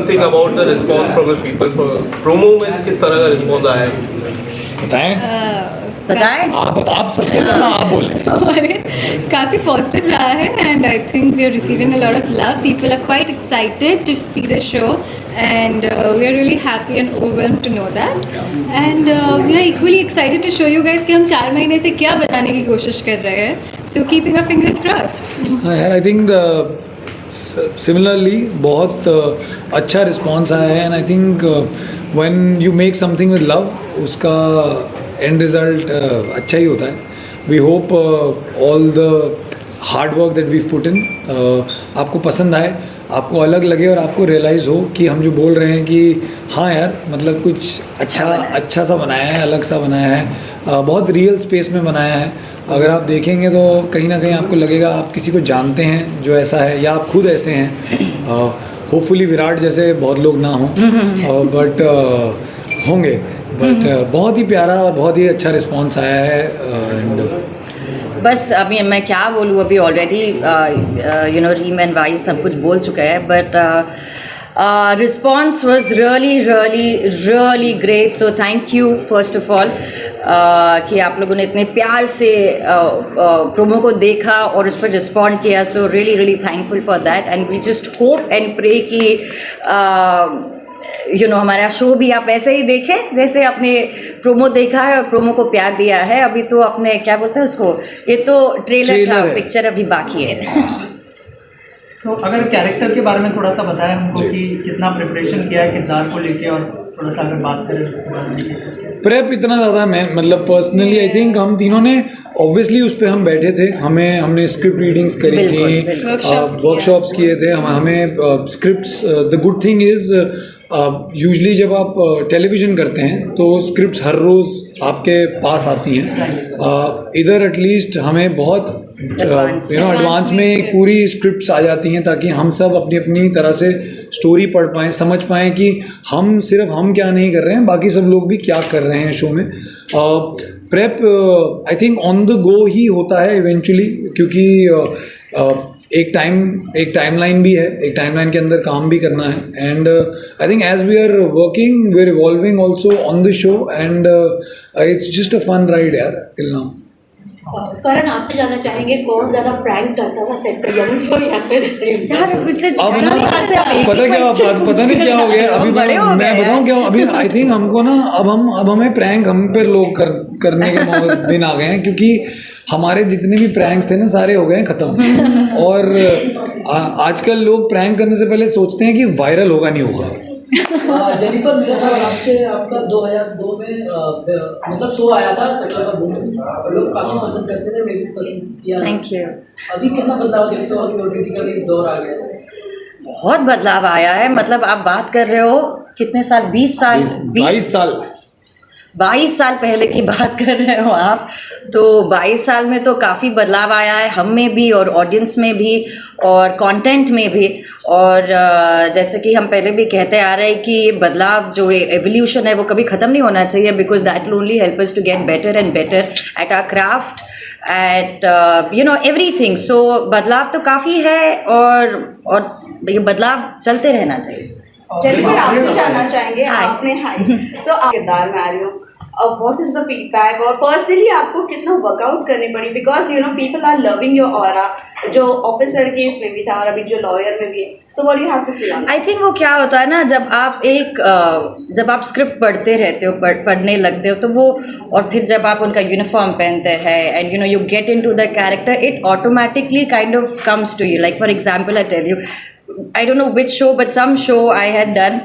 something about the response from the people for promo में किस तरह का response आया है? बताएं आप सबसे पहले आप बोले। और काफ़ी पॉजिटिव रहा है and I think we are receiving a lot of love. People are quite excited to see the show and we are really happy and overwhelmed to know that and we are equally excited to show you guys कि हम 4 महीने से क्या बताने की कोशिश कर रहे हैं. So keeping our fingers crossed. हाँ यार, आई थिंक सिमिलरली बहुत अच्छा रिस्पॉन्स आया है and I think when you make something with love उसका एंड रिजल्ट अच्छा ही होता है. We hope all the hard work that we put in आपको पसंद आए, आपको अलग लगे और आपको रियलाइज़ हो कि हम जो बोल रहे हैं कि हाँ यार मतलब कुछ अच्छा सा बनाया है, अलग सा बनाया है, बहुत रियल स्पेस में बनाया है. अगर आप देखेंगे तो कहीं ना कहीं आपको लगेगा आप किसी को जानते हैं जो ऐसा है या आप खुद ऐसे हैं. होपफुली विराट जैसे बहुत लोग ना हों बट होंगे. बट बहुत ही प्यारा और बहुत ही अच्छा रिस्पांस आया है. बस अभी मैं क्या बोलूँ, अभी ऑलरेडी यू नो रीम एंड वाई सब कुछ बोल चुका है but response was really great. So thank you first of all कि आप लोगों ने इतने प्यार से प्रोमो को देखा और उस पर रिस्पॉन्ड किया. So really thankful for that and we just hope and pray कि यू नो हमारा शो भी आप ऐसे ही देखें जैसे आपने प्रोमो देखा है और प्रोमो को प्यार दिया है. अभी तो अपने क्या बोलते हैं उसको, ये तो ट्रेलर था, पिक्चर अभी बाकी है. सो अगर कैरेक्टर के बारे में थोड़ा सा बताएं हमको कि कितना प्रिपरेशन किया है किरदार को लेके और थोड़ा सा अगर बात करें उसके बारे में. प्रेप इतना ज़्यादा मैं मतलब पर्सनली आई थिंक हम तीनों ने ऑब्वियसली उस पर हम बैठे थे, हमने स्क्रिप्ट रीडिंग्स करी थी, वर्कशॉप्स किए थे. हमें scripts the good thing is usually जब आप टेलीविज़न करते हैं तो स्क्रिप्ट्स हर रोज़ आपके पास आती हैं. इधर एटलीस्ट हमें बहुत एडवांस में पूरी स्क्रिप्ट्स आ जाती हैं ताकि हम सब अपनी अपनी तरह से स्टोरी पढ़ पाएँ, समझ पाएँ कि हम सिर्फ हम क्या नहीं कर रहे हैं, बाकी सब लोग भी क्या कर रहे हैं शो में. Prep I think on the go ही होता है इवेंचुअली क्योंकि एक टाइमलाइन भी है, एक टाइमलाइन के अंदर काम भी करना है. And I think as we are working we are evolving also on the show and it's just a fun ride यार टिल नाउ. करण आपसे जानना चाहेंगे कौन ज़्यादा प्रैंक करता था सेट पर यमुन को या फिर यार पिछले अब ना पता नहीं क्या हो गया अभी. मैं बताऊं क्या अभी आई थिंक हमको ना अब हमें प्रैंक हम पे लोग करने के दिन आ गए हैं क्योंकि हमारे जितने भी प्रैंक्स थे ना सारे हो गए हैं ख़त्म. और आजकल लोग प्रैंक करने से पहले सोचते हैं कि वायरल होगा नहीं होगा. जेनिफर मेरे साथ आपका 2002 में मतलब शो आया था सकला का बूम, लोग काफ़ी पसंद करते थे, मैं भी पसंद किया. Thank you. अभी कितना बदलाव देखते हो, अभी ओटीटी का भी दौर आ गया है. बहुत बदलाव आया है. मतलब आप बात कर रहे हो कितने साल, 22 साल पहले की बात कर रहे हो आप. तो 22 साल में तो काफ़ी बदलाव आया है हम में भी और ऑडियंस में भी और कंटेंट में भी. और जैसे कि हम पहले भी कहते आ रहे हैं कि ये बदलाव जो एवोल्यूशन है वो कभी ख़त्म नहीं होना चाहिए because that will only help us to get better and better at our craft at you know everything. So बदलाव तो काफ़ी है और ये बदलाव चलते रहना चाहिए. जेनिफर आपसे जानना चाहेंगे आपने सो आप किरदार में आ रही हो, व्हाट इज द फीडबैक और पर्सनली आपको कितना वर्कआउट करनी पड़ी because you know people are loving your aura जो ऑफिसर केस में भी था और अभी जो लॉयर में भी है. So what you have to say. I think वो क्या होता है ना जब आप स्क्रिप्ट पढ़ते रहते हो पढ़ने लगते हो तो वो और फिर जब आप उनका यूनिफॉर्म पहनते हैं and you know you get into the character it automatically kind of comes to you. Like for example I tell you I don't know which show, but some show I had done.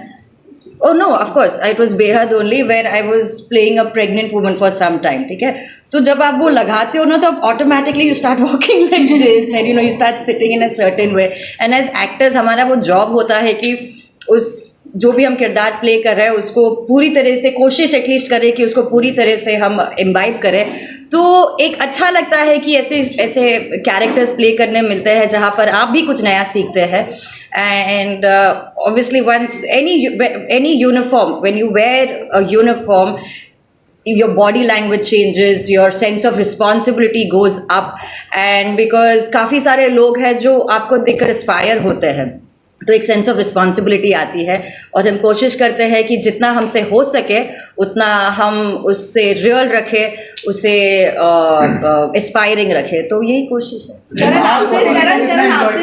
Oh no, of course, it was Behad only where I was playing a pregnant woman for some time. ठीक है, तो जब आप वो लगाते हो ना तो automatically you start walking like this and you know you start sitting in a certain way. And as actors हमारा वो job होता है कि उस जो भी हम किरदार प्ले कर रहे हैं उसको पूरी तरह से कोशिश एटलीस्ट करें कि उसको पूरी तरह से हम इम्बाइब करें. तो एक अच्छा लगता है कि ऐसे कैरेक्टर्स प्ले करने मिलते हैं जहाँ पर आप भी कुछ नया सीखते हैं. And obviously once any uniform when you wear a uniform your body language changes, your sense of responsibility goes up and because काफ़ी सारे लोग हैं जो आपको देखकर इंस्पायर होते हैं. तो एक सेंस ऑफ रिस्पॉन्सिबिलिटी आती है और हम कोशिश करते हैं कि जितना हमसे हो सके उतना हम उससे रियल रखें, उसे एस्पायरिंग रखें, तो यही कोशिश है। करण आपसे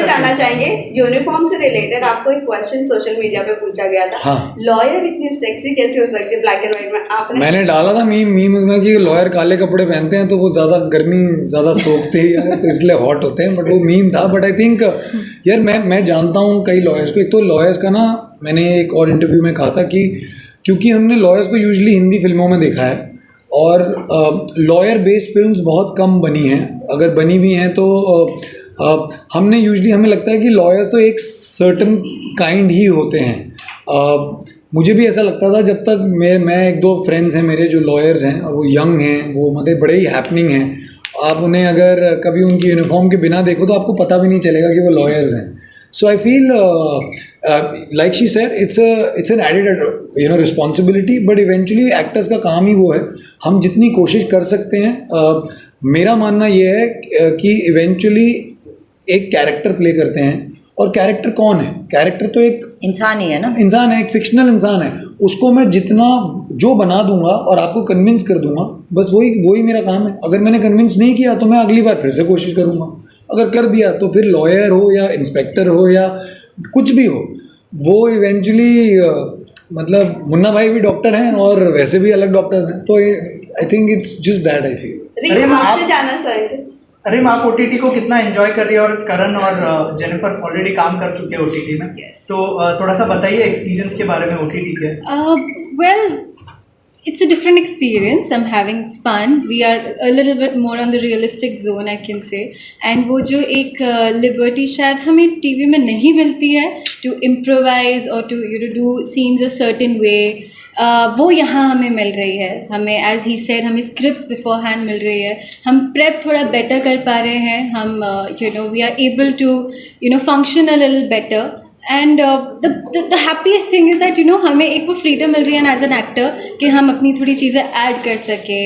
जानना चाहेंगे, यूनिफॉर्म से रिलेटेड आपको एक क्वेश्चन सोशल मीडिया पे पूछा गया था। हाँ। लॉयर इतनी सेक्सी कैसे हो सकती है ब्लैक एंड व्हाइट में? आपने मैंने डाला था मीम में कि लॉयर काले कपड़े पहनते हैं तो वो ज़्यादा गर्मी ज़्यादा सोखते ही है तो इसलिए हॉट होते हैं, बट वो मीम था। बट आई थिंक यार मैं जानता हूँ कई लॉयर्स को। एक तो लॉयर्स का ना, मैंने एक और इंटरव्यू में कहा था कि क्योंकि हमने लॉयर्स को यूजुअली हिंदी फिल्मों में देखा है और लॉयर बेस्ड फिल्म्स बहुत कम बनी हैं, अगर बनी भी हैं तो हमने यूजुअली, हमें लगता है कि लॉयर्स तो एक सर्टन काइंड ही होते हैं। मुझे भी ऐसा लगता था जब तक मैं एक दो फ्रेंड्स हैं मेरे जो लॉयर्स हैं और वो यंग हैं, वो मतलब बड़े ही हैपनिंग हैं। आप उन्हें अगर कभी उनकी यूनिफॉर्म के बिना देखो तो आपको पता भी नहीं चलेगा कि वो लॉयर्स हैं। So I feel like she said, it's an added responsibility, but eventually actors का काम ही वो है, हम जितनी कोशिश कर सकते हैं। मेरा मानना ये है कि eventually एक कैरेक्टर प्ले करते हैं, और कैरेक्टर कौन है? कैरेक्टर तो एक इंसान ही है ना, इंसान है, एक फिक्शनल इंसान है। उसको मैं जितना जो बना दूंगा और आपको कन्विंस कर दूंगा, बस वही मेरा काम है। अगर मैंने कन्विंस नहीं किया तो मैं अगली बार फिर से कोशिश करूंगा, अगर कर दिया तो फिर लॉयर हो या इंस्पेक्टर हो या कुछ भी हो, वो इवेंचुअली मतलब मुन्ना भाई भी डॉक्टर हैं और वैसे भी अलग डॉक्टर्स हैं, तो I think it's just that I feel. Reem आपसे जानना चाहेंगे, रिम आप ओटीटी को कितना एंजॉय कर रही है, और करण और जेनिफर ऑलरेडी काम कर चुके हैं ओटीटी में, तो थोड़ा सा बताइए एक्सपीरियंस के बारे में ओटीटी के। Well, it's a different experience. I'm having fun. We are a little bit more on the realistic zone, I can say. And वो जो एक liberty शायद हमें TV में नहीं मिलती है to improvise or to do scenes a certain way, वो यहाँ हमें मिल रही है। हमें as he said, हमें scripts beforehand मिल रही है, हम prep थोड़ा better कर पा रहे हैं, हम we are able to function a little better. And the happiest thing is that हमें एक वो फ्रीडम मिल रही है एज एन एक्टर कि हम अपनी थोड़ी चीज़ें ऐड कर सके,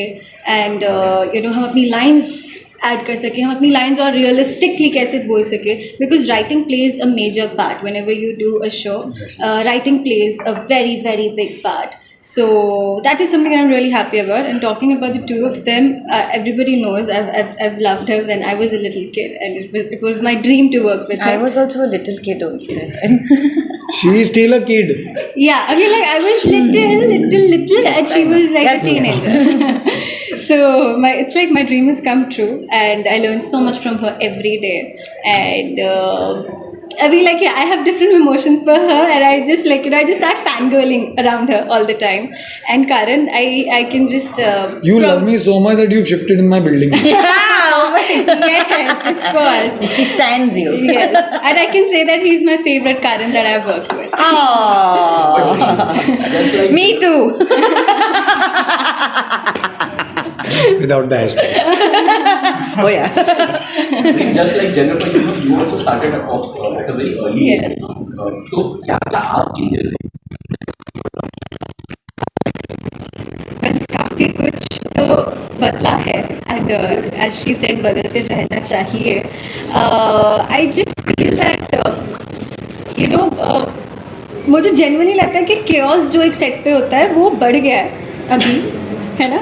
एंड हम अपनी लाइंस ऐड कर सके, हम अपनी लाइंस और रियलिस्टिकली कैसे बोल सके, because writing plays a major part whenever you do a show. Writing plays a very very big part. So that is something I'm really happy about. And talking about the two of them, everybody knows I've loved her when I was a little kid, and it was my dream to work with her. I was also a little kid only. She is still a kid. Yeah, I mean, like I was little, and she was like a teenager. So it's like my dream has come true, and I learned so much from her every day. And I mean, like, yeah, I have different emotions for her, and I just I just start fangirling around her all the time. And Karan, I can just You love me so much that you've shifted in my building. Yes, of course. She stands you. Yes, and I can say that he's my favorite Karan that I've worked with. Oh, me too. Without the hashtag. Oh yeah. Just like Jennifer, you also started at a very early age. Yes. तो क्या आप changes काफ़ी कुछ तो बदला है, and as she said बदलते रहना चाहिए. आई जस्ट फील दैट मुझे जेन्युइनली लगता है कि केओस जो एक सेट पे होता है वो बढ़ गया है अभी, है ना.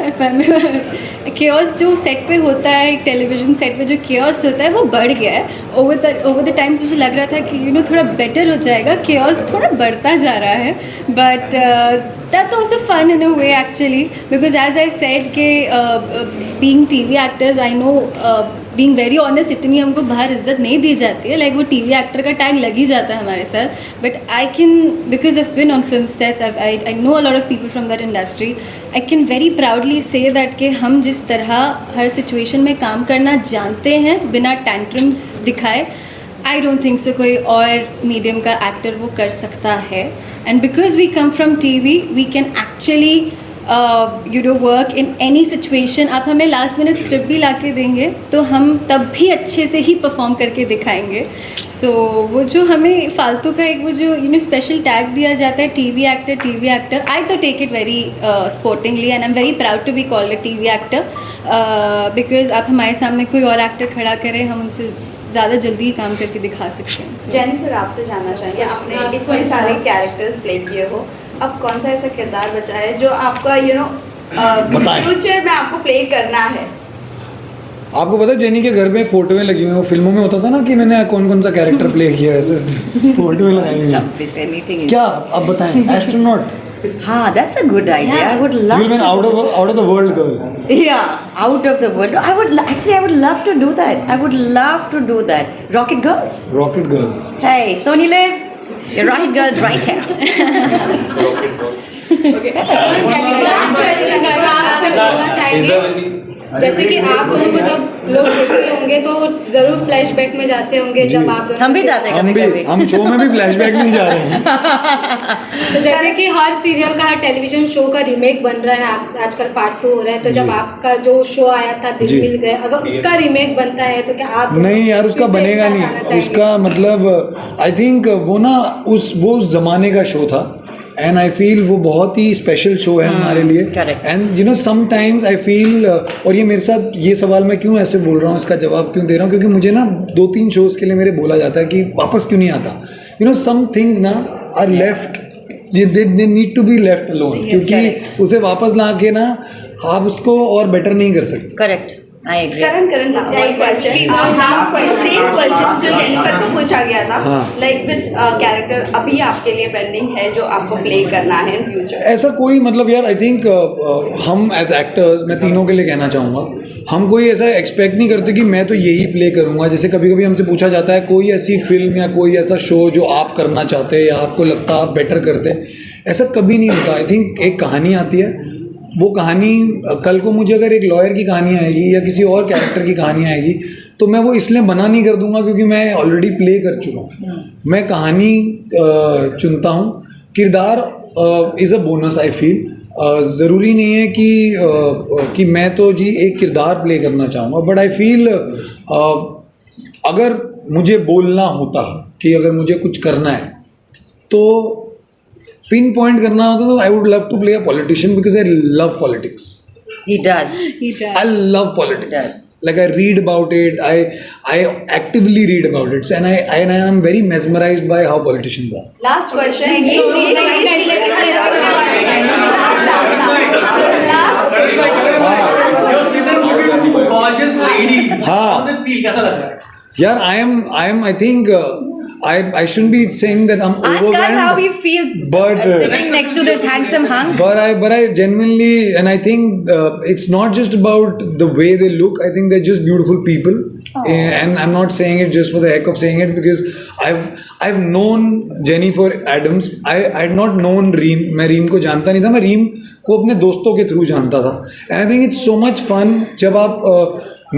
केओस जो सेट पे होता है, एक टेलीविज़न सेट पे जो केओस होता है वो बढ़ गया है. ओवर द टाइम्स मुझे लग रहा था कि थोड़ा बेटर हो जाएगा, केओस थोड़ा बढ़ता जा रहा है. But that's also fun in a way actually, because as I said कि being TV actors, I know being very honest, इतनी हमको बाहर इज्जत नहीं दी जाती है. वो TV actor का टैग लग ही जाता है हमारे साथ. But I can, because I've been on film sets, I know a lot of people from that industry, I can very proudly say that कि हम जिस तरह हर सिचुएशन में काम करना जानते हैं बिना tantrums दिखाए, I don't think so कोई और मीडियम का एक्टर वो कर सकता है. And because we come from TV, we can actually work in any situation. आप हमें लास्ट मिनट स्क्रिप्ट भी ला के देंगे तो हम तब भी अच्छे से ही परफॉर्म करके दिखाएंगे. सो वो जो हमें फालतू का एक वो जो स्पेशल टैग दिया जाता है TV एक्टर, आई तो take it very sportingly, and I am very proud to be called a TV actor, because आप हमारे सामने कोई और एक्टर खड़ा करें, हम उनसे ज़्यादा जल्दी काम करके दिखा सकते हैं. So, जेनिफर आपसे जानना चाहेंगे, आपने इतने सारे कैरेक्टर्स प्ले किए हो, अब कौन सा ऐसा किरदार बचा है जो आपका फ्यूचर में आपको प्ले करना है? आपको पता है जेनी के घर में फोटोएं लगी हुई हैं, वो फिल्मों में होता था ना कि मैंने कौन कौन सा कैरेक्टर प्ले किया है, ऐसे फोटोएं लगाई हुई हैं. क्या आप बताएं? एस्ट्रोनॉट. हाँ, that's a good idea. I would love. You'll be an out of the world girl. Yeah, out of the world. I would love to do that. I would love to do that. Rocket Girls. Rocket girls. Hey, Sony Liv, your Rocket Girls right here. Last question आपसे पूछना चाहेंगे, जैसे कि आप दोनों को जब लोग देखते होंगे तो जरूर फ्लैशबैक में जाते होंगे जब आप हम भी जाते हैं कभी-कभी. हम शो में भी फ्लैशबैक में जा रहे हैं. तो जैसे कि हर सीरियल का, हर टेलीविजन शो का रीमेक बन रहा है, आजकल पार्ट 2 हो रहा है, तो जब आपका जो शो आया था दिल जी. मिल गए, अगर उसका रीमेक बनता है तो क्या आप? नहीं यार, उसका फिर से बनेगा एक साथ नहीं. आना चाहेंगे? उसका मतलब आई थिंक वो ना वो उस जमाने का शो था, एंड आई फील वो बहुत ही स्पेशल शो है हमारे लिए. correct. And you know sometimes I feel, और ये मेरे साथ ये सवाल मैं क्यों ऐसे बोल रहा हूँ, इसका जवाब क्यों दे रहा हूँ, क्योंकि मुझे ना 2-3 शोज़ के लिए मेरे बोला जाता है कि वापस क्यों नहीं आता. यू नो सम थिंग्स ना are left, they need to be left alone, क्योंकि उसे वापस ला के ना आप उसको और बेटर नहीं कर सकते. Correct. I agree. Karan question, same question जो जेनिफर को पूछा गया था, लाइक विच कैरेक्टर अभी आपके लिए पेंडिंग है जो आपको प्ले करना है इन फ्यूचर? ऐसा कोई मतलब यार, आई थिंक हम एज एक्टर्स, मैं तीनों के लिए कहना चाहूँगा, हम कोई ऐसा एक्सपेक्ट नहीं करते कि मैं तो यही प्ले करूँगा. जैसे कभी कभी हमसे पूछा जाता है कोई ऐसी फिल्म या कोई ऐसा शो जो आप करना चाहते हैं या आपको लगता है आप बेटर करते हैं, ऐसा कभी नहीं होता. आई थिंक एक कहानी आती है, वो कहानी कल को मुझे अगर एक लॉयर की कहानी आएगी या किसी और कैरेक्टर की कहानी आएगी तो मैं वो इसलिए मना नहीं कर दूंगा क्योंकि मैं ऑलरेडी प्ले कर चुका हूँ. मैं कहानी चुनता हूँ, किरदार is a bonus. I feel ज़रूरी नहीं है कि मैं तो जी एक किरदार प्ले करना चाहूँगा, बट आई फील अगर मुझे बोलना होता कि अगर मुझे कुछ करना है तो पिन पॉइंट करना होता तो I would love to play a politician because I love politics. He does. I love politics. Like I read about it, I actively read about it, and I am very mesmerized by how politicians are. Last question. Gorgeous lady. हाँ. How does it feel? कैसा लग रहा है? Yeah, I think I shouldn't be saying that I'm Ask overwhelmed. us how he feels But sitting next to this handsome hunk. But I genuinely, and I think it's not just about the way they look. I think they're just beautiful people, and I'm not saying it just for the heck of saying it because I've known Jennifer Adams. I had not known Reem. मैं Reem को जानता नहीं था. मैं Reem को अपने दोस्तों के थ्रू जानता था. And I think it's so much fun जब आप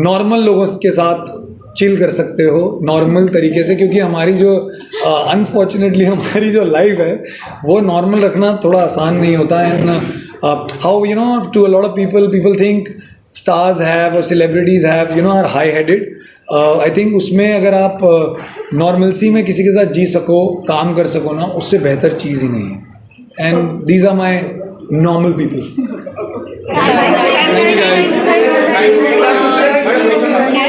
नॉर्मल लोगों के साथ चिल कर सकते हो नॉर्मल तरीके से, क्योंकि हमारी जो अनफॉर्चुनेटली हमारी जो लाइफ है वो नॉर्मल रखना थोड़ा आसान नहीं होता है. And how you know to a lot of people think stars have और celebrities have you know are high headed. I think उसमें अगर आप नॉर्मलसी में किसी के साथ जी सको, काम कर सको ना, उससे बेहतर चीज़ ही नहीं है. And these are my normal people.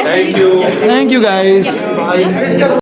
Thank you. Thank you guys.